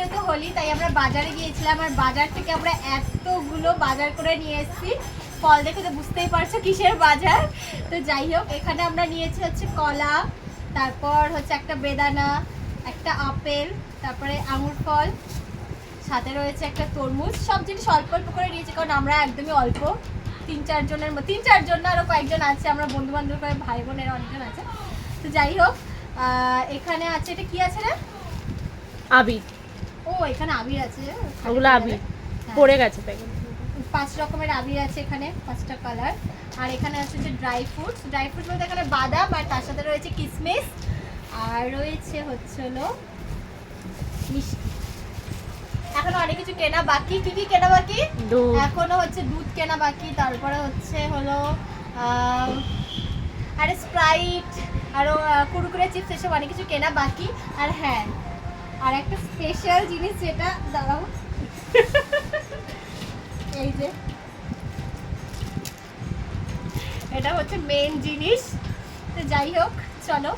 যেহেতু হোলি তাই আমরা বাজারে গিয়েছিলাম, আর বাজার থেকে আমরা এতগুলো বাজার করে নিয়ে এসেছি। ফল দেখে তো বুঝতেই পারছো কিসের বাজার। তো যাই হোক, এখানে আমরা নিয়েছি হচ্ছে কলা, তারপর হচ্ছে একটা বেদানা, একটা আপেল, তারপরে আঙুর ফল, সাথে রয়েছে একটা তরমুজ। সব জিনিস অল্প অল্প করে নিয়েছি, কারণ আমরা একদমই অল্প, 3-4 জনের, 3-4 জন না, আরও কয়েকজন আছে, আমরা বন্ধু বান্ধব করে ভাই বোনেরা অনেকজন আছে। তো যাই হোক, এখানে আছে, এটা কি আছে রে? আবির। ও এখানে আবির আছে, ওগুলো আবির পড়ে গেছে প্যাকেট। 5 রকমের আবির আছে এখানে, 5টা কালার। আর এখানে আছে যে ড্রাই ফ্রুটস বলতে এখানে বাদাম, আর তার সাথে রয়েছে কিশমিশ, আর রয়েছে হচ্ছে হলো মিষ্টি। এখনো অনেক কিছু কেনা বাকি। কি কি কেনা বাকি? এখনো হচ্ছে দুধ কেনা বাকি, তারপরে হচ্ছে হলো আরে স্প্রাইট, আরো কুরকুরে চিপস, এসব অনেক কিছু কেনা বাকি। আর হ্যাঁ, আর একটা স্পেশাল জিনিস যেটা দাঁড়াও, এই যে এটা হচ্ছে মেন জিনিস। তো যাই হোক, চলো